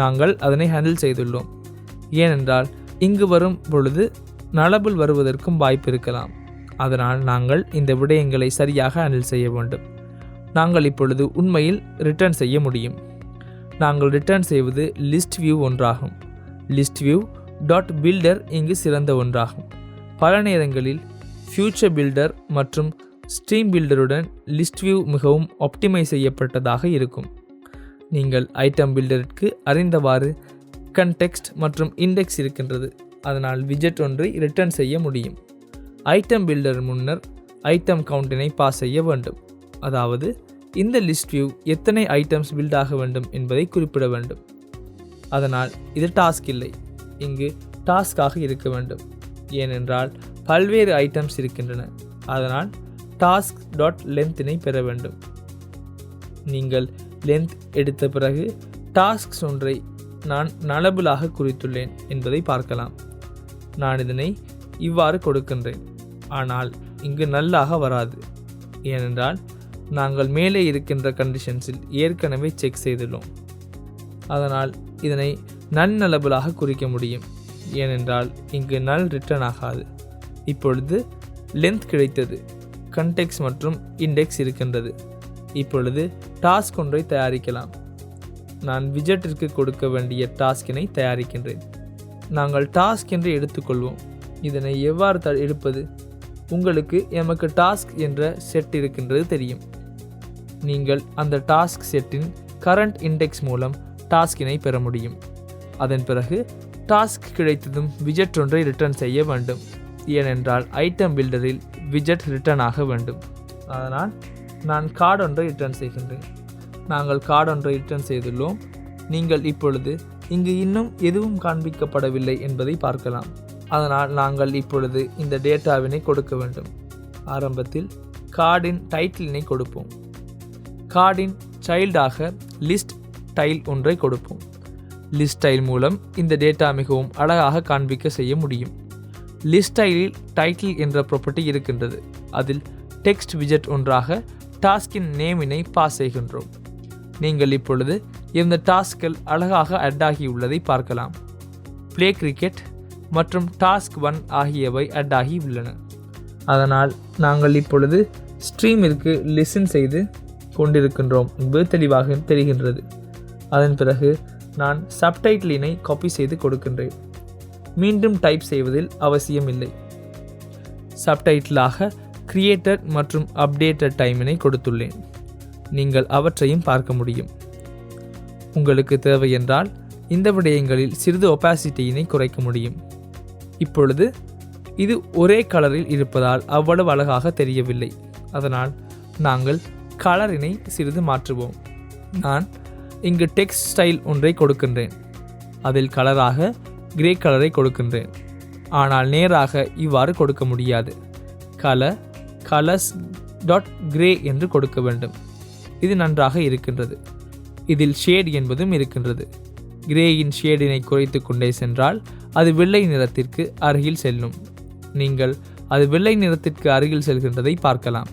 நாங்கள் அதனை ஹேண்டில் செய்துள்ளோம். ஏனென்றால் இங்கு வரும் பொழுது நலபிள் வருவதற்கும் வாய்ப்பு இருக்கலாம். அதனால் நாங்கள் இந்த விடயங்களை சரியாக ஹேண்டில் செய்ய வேண்டும். நாங்கள் இப்பொழுது உண்மையில் ரிட்டர்ன் செய்ய முடியும். நாங்கள் ரிட்டர்ன் செய்வது லிஸ்ட் வியூ ஒன்றாகும். லிஸ்ட் வியூ டாட் பில்டர் இங்கு சிறந்த ஒன்றாகும். பல நேரங்களில் ஃபியூச்சர் பில்டர் மற்றும் ஸ்ட்ரீம் பில்டருடன் லிஸ்ட் வியூ மிகவும் ஆப்டிமைஸ் செய்யப்பட்டதாக இருக்கும். நீங்கள் ஐட்டம் பில்டருக்கு அறிந்தவாறு கன்டெக்ஸ்ட் மற்றும் இண்டெக்ஸ் இருக்கின்றது. அதனால் விஜெட் ஒன்றை ரிட்டர்ன் செய்ய முடியும். ஐட்டம் பில்டர் முன்னர் ஐட்டம் கவுண்டினை பாஸ் செய்ய வேண்டும். அதாவது இந்த லிஸ்ட் வியூ எத்தனை ஐட்டம்ஸ் பில்ட் ஆக வேண்டும் என்பதை குறிப்பிட வேண்டும். அதனால் இது டாஸ்க் இல்லை, இங்கு டாஸ்காக இருக்க வேண்டும். ஏனென்றால் பல்வேறு ஐட்டம்ஸ் இருக்கின்றன. அதனால் டாஸ்க் டாட் லென்த்தினை பெற வேண்டும். நீங்கள் லென்த் எடுத்த பிறகு டாஸ்க்ஸ் ஒன்றை நான் நலபுலாக குறித்துள்ளேன் என்பதை பார்க்கலாம். நான் இதனை இவ்வாறு கொடுக்கின்றேன். ஆனால் இங்கு நல்லாக வராது. ஏனென்றால் நாங்கள் மேலே இருக்கின்ற கண்டிஷன்ஸில் ஏற்கனவே செக் செய்துள்ளோம். அதனால் இதனை நன்னலபுலாக குறிக்க முடியும். ஏனென்றால் இங்கு நல் ரிட்டர்ன் ஆகாது. இப்பொழுது லென்த் கிடைத்தது, கன்டெக்ஸ்ட் மற்றும் இண்டெக்ஸ் இருக்கின்றது. இப்பொழுது டாஸ்க் ஒன்றை தயாரிக்கலாம். நான் விஜெட்டிற்கு கொடுக்க வேண்டிய டாஸ்கினை தயாரிக்கின்றேன். நாங்கள் டாஸ்க் என்று எடுத்துக்கொள்வோம். இதனை எவ்வாறு எடுப்பது? உங்களுக்கு எமக்கு டாஸ்க் என்ற செட் இருக்கின்றது தெரியும். நீங்கள் அந்த டாஸ்க் செட்டின் கரண்ட் இண்டெக்ஸ் மூலம் டாஸ்கினை பெற முடியும். அதன் பிறகு டாஸ்க் கிடைத்ததும் விஜெட் ஒன்றை ரிட்டர்ன் செய்ய வேண்டும். ஏனென்றால் ஐட்டம் பில்டரில் விஜெட் ரிட்டர்ன் ஆக வேண்டும். அதனால் நான் கார்டு ஒன்றை ரிட்டர்ன் செய்கின்றேன். நாங்கள் கார்டு ஒன்றை ரிட்டர்ன் செய்துள்ளோம். நீங்கள் இப்பொழுது இங்கு இன்னும் எதுவும் காண்பிக்கப்படவில்லை என்பதை பார்க்கலாம். அதனால் நாங்கள் இப்பொழுது இந்த டேட்டாவினை கொடுக்க வேண்டும். ஆரம்பத்தில் கார்டின் டைட்டிலினை கொடுப்போம். கார்டின் சைல்டாக லிஸ்ட் டைல் ஒன்றை கொடுப்போம். லிஸ்ட் டைல் மூலம் இந்த டேட்டா மிகவும் அழகாக காண்பிக்க செய்ய முடியும். லிஸ்ட் டைலில் டைட்டில் என்ற ப்ராப்பர்ட்டி இருக்கின்றது. அதில் டெக்ஸ்ட் விஜெட் ஒன்றாக டாஸ்கின் நேமினை பாஸ் செய்கின்றோம். நீங்கள் இப்பொழுது இந்த டாஸ்க்கள் அழகாக அட் ஆகியுள்ளதை பார்க்கலாம். ப்ளே கிரிக்கெட் மற்றும் டாஸ்க் 1 ஆகியவை அட் ஆகி உள்ளன. அதனால் நாங்கள் இப்பொழுது ஸ்ட்ரீமிற்கு லிசன் செய்து கொண்டிருக்கின்றோம் என்பது தெளிவாக தெரிகின்றது. அதன் பிறகு நான் சப்டைட்டிலினை காப்பி செய்து கொடுக்கின்றேன். மீண்டும் டைப் செய்வதில் அவசியமில்லை. சப்டைட்டிலாக கிரியேட்டட் மற்றும் அப்டேட்டட் டைமினை கொடுத்துள்ளேன். நீங்கள் அவற்றையும் பார்க்க முடியும். உங்களுக்கு தேவை என்றால் இந்த விடயங்களில் சிறிது ஒபாசிட்டியினை குறைக்க முடியும். இப்பொழுது இது ஒரே கலரில் இருப்பதால் அவ்வளவு அழகாக தெரியவில்லை. அதனால் நாங்கள் கலரினை சிறிது மாற்றுவோம். நான் இங்கு டெக்ஸ்ட் ஸ்டைல் ஒன்றை கொடுக்கின்றேன். அதில் கலராக கிரே கலரை கொடுக்கின்றேன். ஆனால் நேராக இவ்வாறு கொடுக்க முடியாது. கலர்ஸ் டாட் கிரே என்று கொடுக்க வேண்டும். இது நன்றாக இருக்கின்றது. இதில் ஷேட் என்பதும் இருக்கின்றது. கிரேயின் ஷேடினை குறைத்து கொண்டே சென்றால் அது வெள்ளை நிறத்திற்கு அருகில் செல்லும். நீங்கள் அது வெள்ளை நிறத்திற்கு அருகில் செல்கின்றதை பார்க்கலாம்.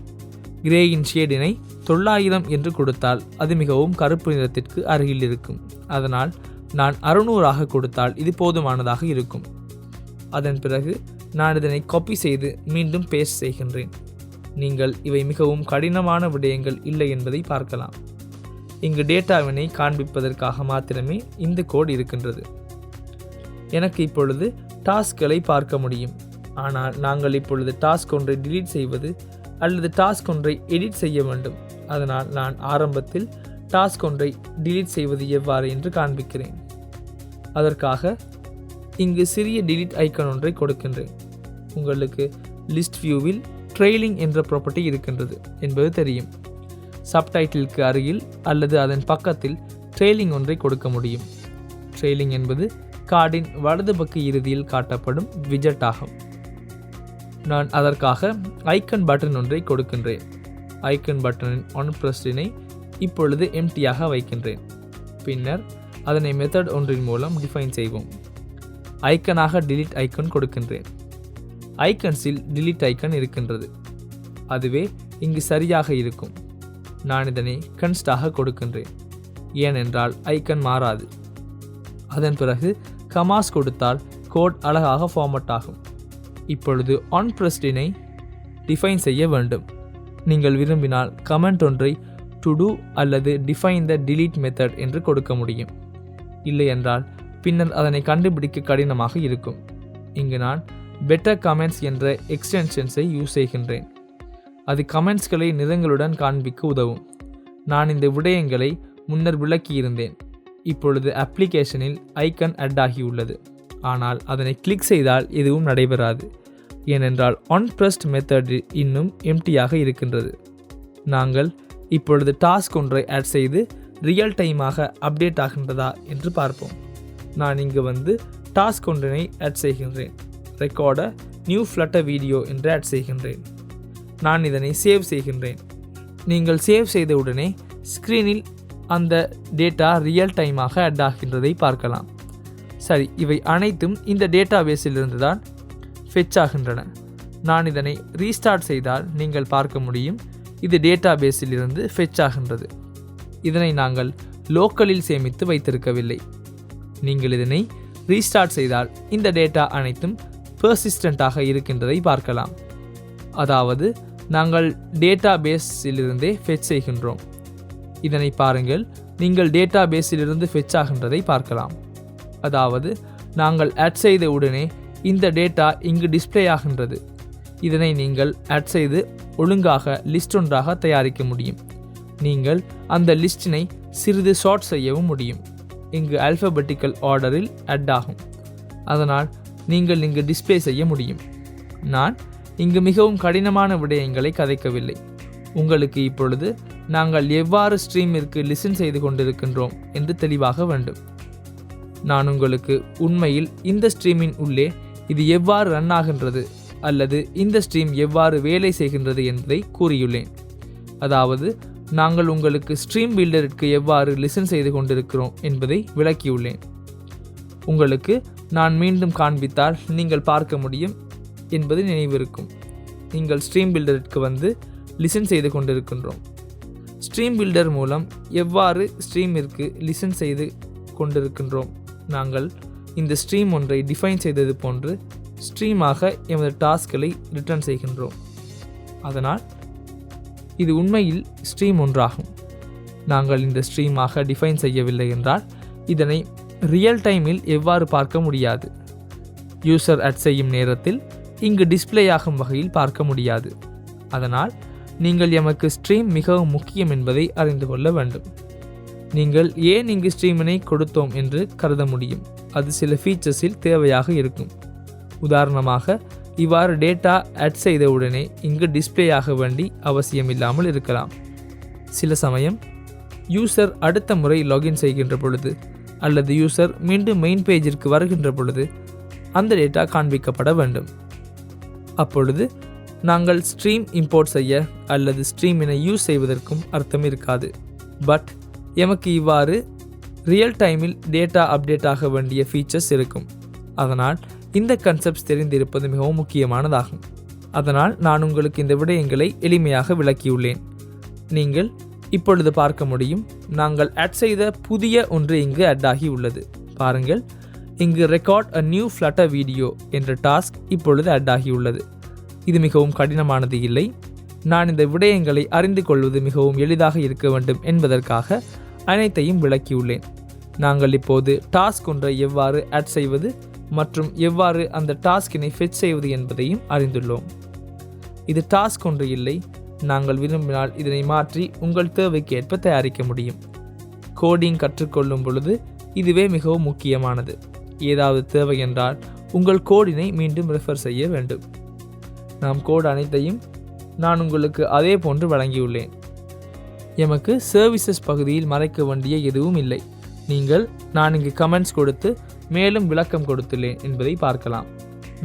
கிரேயின் ஷேடினை 900 என்று கொடுத்தால் அது மிகவும் கருப்பு நிறத்திற்கு அருகில் இருக்கும். அதனால் நான் 600 கொடுத்தால் இது போதுமானதாக இருக்கும். அதன் பிறகு நான் இதனை காப்பி செய்து மீண்டும் பேஸ்ட் செய்கின்றேன். நீங்கள் இவை மிகவும் கடினமான விடயங்கள் இல்லை என்பதை பார்க்கலாம். இங்கு டேட்டாவினை காண்பிப்பதற்காக மாத்திரமே இந்த கோட் இருக்கின்றது. எனக்கு இப்பொழுது டாஸ்க்களை பார்க்க முடியும். ஆனால் நாங்கள் இப்பொழுது டாஸ்க் ஒன்றை டிலீட் செய்வது அல்லது டாஸ்க் ஒன்றை எடிட் செய்ய வேண்டும். அதனால் நான் ஆரம்பத்தில் டாஸ்க் ஒன்றை டிலீட் செய்வது எவ்வாறு என்று காண்பிக்கிறேன். அதற்காக இங்கு சிறிய டிலீட் ஐக்கான் ஒன்றை கொடுக்கின்றேன். உங்களுக்கு லிஸ்ட் வியூவில் ட்ரெய்லிங் என்ற ப்ராப்பர்ட்டி இருக்கின்றது என்பது தெரியும். சப்டைட்டிலுக்கு அருகில் அல்லது அதன் பக்கத்தில் ட்ரெய்லிங் ஒன்றை கொடுக்க முடியும். ட்ரெய்லிங் என்பது கார்டின் வலது பக்க இறுதியில் காட்டப்படும் விஜெட் ஆகும். நான் அதற்காக ஐக்கன் பட்டன் ஒன்றை கொடுக்கின்றேன். ஐக்கன் பட்டனின் ஆன் பிரஸ்டினை இப்பொழுது எம்டியாக வைக்கின்றேன். பின்னர் அதனை மெத்தட் ஒன்றின் மூலம் டிஃபைன் செய்வோம். ஐக்கனாக டிலீட் ஐக்கன் கொடுக்கின்றேன். ஐக்கன்ஸில் டிலீட் ஐக்கன் இருக்கின்றது. அதுவே இங்கு சரியாக இருக்கும். நான் இதனை கன்ஸ்டாக கொடுக்கின்றேன். ஏனென்றால் ஐக்கன் மாறாது. அதன் பிறகு கமாஸ் கொடுத்தால் கோட் அழகாக ஃபார்மட் ஆகும். இப்பொழுது ஆன் பிரஸ்டினை டிஃபைன் செய்ய வேண்டும். நீங்கள் விரும்பினால் கமெண்ட் ஒன்றை டு டூ அல்லது டிஃபைன் த டிலீட் மெத்தட் என்று கொடுக்க முடியும். இல்லை என்றால் பின்னர் அதனை கண்டுபிடிக்க கடினமாக இருக்கும். இங்கு நான் பெட்டர் கமெண்ட்ஸ் என்ற எக்ஸ்டென்ஷன்ஸை யூஸ் செய்கின்றேன். அது கமெண்ட்ஸ்களை நிறங்களுடன் காண்பிக்க உதவும். நான் இந்த விடயங்களை முன்னர் விளக்கியிருந்தேன். இப்பொழுது அப்ளிகேஷனில் ஐக்கன் அட் ஆகியுள்ளது. ஆனால் அதனை கிளிக் செய்தால் எதுவும் நடைபெறாது. ஏனென்றால் ஆன் பிரஸ்ட் மெத்தட் இன்னும் எம்டியாக இருக்கின்றது. நாங்கள் இப்பொழுது டாஸ்க் ஒன்றை ஆட் செய்து ரியல் டைமாக அப்டேட் ஆகின்றதா என்று பார்ப்போம். நான் இங்கு டாஸ்க் ஒன்றினை ஆட் செய்கின்றேன். ரெக்கார்ட நியூ ஃப்ளட்டர் வீடியோ என்று ஆட் செய்கின்றேன். நான் இதனை சேவ் செய்கின்றேன். நீங்கள் சேவ் செய்தவுடனே ஸ்க்ரீனில் அந்த டேட்டா ரியல் டைமாக ஆட் ஆகின்றதை பார்க்கலாம். சரி, இவை அனைத்தும் இந்த டேட்டா பேஸிலிருந்து தான் ஃபெச் ஆகின்றன. நான் இதனை ரீஸ்டார்ட் செய்தால் நீங்கள் பார்க்க முடியும், இது டேட்டா பேஸிலிருந்து ஃபெச் ஆகின்றது. இதனை நாங்கள் லோக்கலில் சேமித்து வைத்திருக்கவில்லை. நீங்கள் இதனை ரீஸ்டார்ட் செய்தால் இந்த டேட்டா அனைத்தும் பெர்சிஸ்டண்ட்டாக இருக்கின்றதை பார்க்கலாம். அதாவது நாங்கள் டேட்டா பேஸிலிருந்தே ஃபெச் செய்கின்றோம். இதனை பாருங்கள், நீங்கள் டேட்டா பேஸிலிருந்து ஃபெச் ஆகின்றதை பார்க்கலாம். அதாவது நாங்கள் ஆட் செய்த உடனே இந்த டேட்டா இங்கு டிஸ்பிளே ஆகின்றது. இதனை நீங்கள் ஆட் செய்து ஒழுங்காக லிஸ்ட் ஒன்றாக தயாரிக்க முடியும். நீங்கள் அந்த லிஸ்டினை சிறிது ஷார்ட் செய்யவும் முடியும். இங்கு ஆல்ஃபபெட்டிக்கல் ஆர்டரில் ஆட் ஆகும். அதனால் நீங்கள் இங்கு டிஸ்பிளே செய்ய முடியும். நான் இங்கு மிகவும் கடினமான விடயங்களை கதைக்கவில்லை. உங்களுக்கு இப்பொழுது நாங்கள் எவ்வாறு ஸ்ட்ரீமிற்கு லிசன் செய்து கொண்டிருக்கின்றோம் என்று தெளிவாக வேண்டும். நான் உங்களுக்கு உண்மையில் இந்த ஸ்ட்ரீமின் உள்ளே இது எவ்வாறு ரன் ஆகின்றது அல்லது இந்த ஸ்ட்ரீம் எவ்வாறு வேலை செய்கின்றது என்பதை கூறியுள்ளேன். அதாவது நாங்கள் உங்களுக்கு ஸ்ட்ரீம் பில்டருக்கு எவ்வாறு லிசன் செய்து கொண்டிருக்கிறோம் என்பதை விளக்கியுள்ளேன். உங்களுக்கு நான் மீண்டும் காண்பித்தால் நீங்கள் பார்க்க முடியும் என்பது நினைவிருக்கும். நீங்கள் ஸ்ட்ரீம் பில்டருக்கு லிசன் செய்து கொண்டிருக்கின்றோம். ஸ்ட்ரீம் பில்டர் மூலம் எவ்வாறு ஸ்ட்ரீமிற்கு லிசன் செய்து கொண்டிருக்கின்றோம். நாங்கள் இந்த ஸ்ட்ரீம் ஒன்றை டிஃபைன் செய்தது போன்று ஸ்ட்ரீமாக எமது டாஸ்க்களை ரிட்டர்ன் செய்கின்றோம். அதனால் இது உண்மையில் ஸ்ட்ரீம் ஒன்றாகும். நாங்கள் இந்த ஸ்ட்ரீமாக டிஃபைன் செய்யவில்லை என்றால் இதனை ரியல் டைமில் எவ்வாறு பார்க்க முடியாது. யூசர் ஆட் செய்யும் நேரத்தில் இங்கு டிஸ்பிளே ஆகும் வகையில் பார்க்க முடியாது. அதனால் நீங்கள் எமக்கு ஸ்ட்ரீம் மிகவும் முக்கியம் என்பதை அறிந்து கொள்ள வேண்டும். நீங்கள் ஏன் இங்கு ஸ்ட்ரீமினை கொடுத்தோம் என்று கருத முடியும். அது சில ஃபீச்சர்ஸில் தேவையாக இருக்கும். உதாரணமாக இவ்வாறு டேட்டா ஆட் செய்தவுடனே இங்கு டிஸ்பிளே ஆக வேண்டி அவசியமில்லாமல் இருக்கலாம். சில சமயம் யூசர் அடுத்த முறை லாகின் செய்கின்ற பொழுது அல்லது யூசர் மீண்டும் மெயின் பேஜிற்கு வருகின்ற பொழுது அந்த டேட்டா காண்பிக்கப்பட வேண்டும். அப்பொழுது நாங்கள் ஸ்ட்ரீம் இம்போர்ட் செய்ய அல்லது ஸ்ட்ரீமினை யூஸ் செய்வதற்கும் அர்த்தம் இருக்காது. பட் எமக்கு இவ்வாறு ரியல் டைமில் டேட்டா அப்டேட் ஆக வேண்டிய ஃபீச்சர்ஸ் இருக்கும். அதனால் இந்த கன்செப்ட்ஸ் தெரிந்திருப்பது மிகவும் முக்கியமானதாகும். அதனால் நான் உங்களுக்கு இந்த விடயங்களை எளிமையாக விளக்கியுள்ளேன். நீங்கள் இப்பொழுது பார்க்க முடியும், நாங்கள் ஆட் செய்த புதிய ஒன்று இங்கு ஆட் ஆகி உள்ளது. பாருங்கள், இங்கு record a new flutter video என்ற டாஸ்க் இப்பொழுது ஆட் ஆகியுள்ளது. இது மிகவும் கடினமானது இல்லை. நான் இந்த விடயங்களை அறிந்து கொள்வது மிகவும் எளிதாக இருக்க வேண்டும் என்பதற்காக அனைத்தையும் விளக்கியுள்ளேன். நாங்கள் இப்போது டாஸ்க் ஒன்றை எவ்வாறு ஆட் செய்வது மற்றும் எவ்வாறு அந்த டாஸ்கினை ஃபெச் செய்வது என்பதையும் அறிந்துள்ளோம். இது டாஸ்க் ஒன்று இல்லை. நாங்கள் விரும்பினால் இதனை மாற்றி உங்கள் தேவைக்கு ஏற்ப தயாரிக்க முடியும். கோடிங் கற்றுக்கொள்ளும் பொழுது இதுவே மிகவும் முக்கியமானது. ஏதாவது தேவை என்றால் உங்கள் கோடினை மீண்டும் ரெஃபர் செய்ய வேண்டும். நாம் கோட் அனைத்தையும் நான் உங்களுக்கு அதே போன்று வழங்கியுள்ளேன். எமக்கு சர்வீசஸ் பகுதியில் மறைக்க வேண்டிய எதுவும் இல்லை. நான் இங்கு கமெண்ட்ஸ் கொடுத்து மேலும் விளக்கம் கொடுத்துள்ளேன் என்பதை பார்க்கலாம்.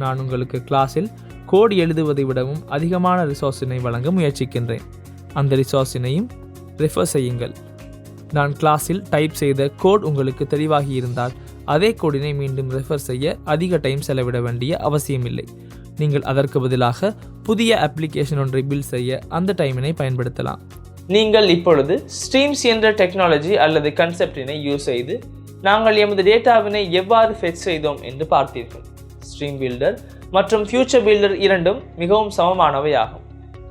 நான் உங்களுக்கு கிளாஸில் கோட் எழுதுவதை விடவும் அதிகமான ரிசோர்ஸினை வழங்க முயற்சிக்கின்றேன். அந்த ரிசோர்ஸினையும் ரெஃபர் செய்யுங்கள். நான் கிளாஸில் டைப் செய்த கோட் உங்களுக்கு தெளிவாகி இருந்தால் அதே கோடினை மீண்டும் ரெஃபர் செய்ய அதிக டைம் செலவிட வேண்டிய அவசியமில்லை. நீங்கள் அதற்கு பதிலாக புதிய அப்ளிகேஷன் ஒன்றை பில்ட் செய்ய அந்த டைமினை பயன்படுத்தலாம். நீங்கள் இப்பொழுது ஸ்ட்ரீம்ஸ் என்ற டெக்னாலஜி அல்லது கன்செப்டினை யூஸ் செய்து நாங்கள் எமது டேட்டாவினை எவ்வாறு ஃபெச் செய்தோம் என்று பார்த்தீர்கள். ஸ்ட்ரீம் பில்டர் மற்றும் ஃபியூச்சர் பில்டர் இரண்டும் மிகவும் சமமானவை ஆகும்.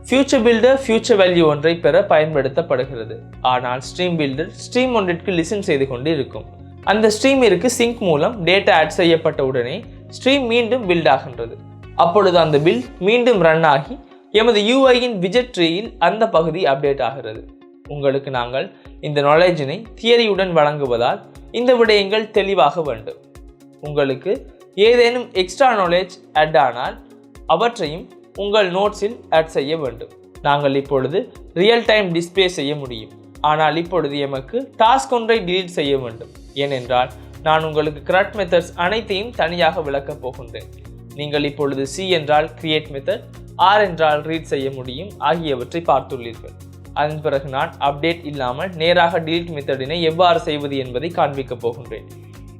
ஃபியூச்சர் பில்டர் ஃபியூச்சர் வேல்யூ ஒன்றை பெற பயன்படுத்தப்படுகிறது. ஆனால் ஸ்ட்ரீம் பில்டர் ஸ்ட்ரீம் ஒன்றிற்கு லிசன் செய்து கொண்டு இருக்கும். அந்த ஸ்ட்ரீமிற்கு சிங்க் மூலம் டேட்டா ஆட் செய்யப்பட்ட உடனே ஸ்ட்ரீம் மீண்டும் பில்ட் ஆகின்றது. அப்பொழுது அந்த பில்ட் மீண்டும் ரன் ஆகி எமது யூஐயின் விஜெட் ட்ரீயில் அந்த பகுதி அப்டேட் ஆகிறது. உங்களுக்கு நாங்கள் இந்த நாலேஜினை தியரியுடன் வழங்குவதால் இந்த விடயங்கள் தெளிவாக வேண்டும். உங்களுக்கு ஏதேனும் எக்ஸ்ட்ரா நாலேஜ் ஆட் ஆனால் அவற்றையும் உங்கள் நோட்ஸில் ஆட் செய்ய வேண்டும். நாங்கள் இப்பொழுது ரியல் டைம் டிஸ்பிளே செய்ய முடியும். ஆனால் இப்பொழுது எமக்கு டாஸ்க் ஒன்றை டிலீட் செய்ய வேண்டும். ஏனென்றால் நான் உங்களுக்கு கரெக்ட் மெத்தட்ஸ் அனைத்தையும் தனியாக விளக்கப் போகின்றேன். நீங்கள் இப்பொழுது C என்றால் கிரியேட் மெத்தட், R என்றால் ரீட் செய்ய முடியும் ஆகியவற்றை பார்த்துள்ளீர்கள். அதன் பிறகு நான் அப்டேட் இல்லாமல் நேராக delete மெத்தடினை எவ்வாறு செய்வது என்பதை காண்பிக்கப் போகின்றேன்.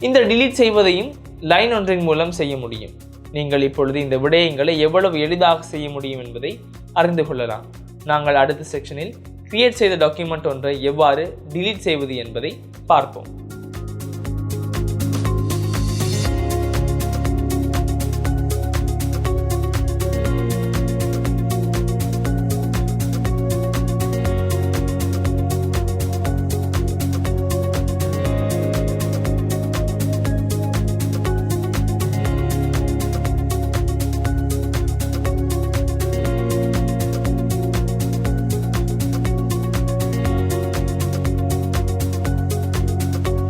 இந்த delete செய்வதையும் லைன் ஒன்றின் மூலம் செய்ய முடியும். நீங்கள் இப்பொழுது இந்த விடயங்களை எவ்வளவு எளிதாக செய்ய முடியும் என்பதை அறிந்து கொள்ளலாம். நாங்கள் அடுத்த செக்ஷனில் கிரியேட் செய்த டாக்குமெண்ட் ஒன்றை எவ்வாறு delete செய்வது என்பதை பார்ப்போம்.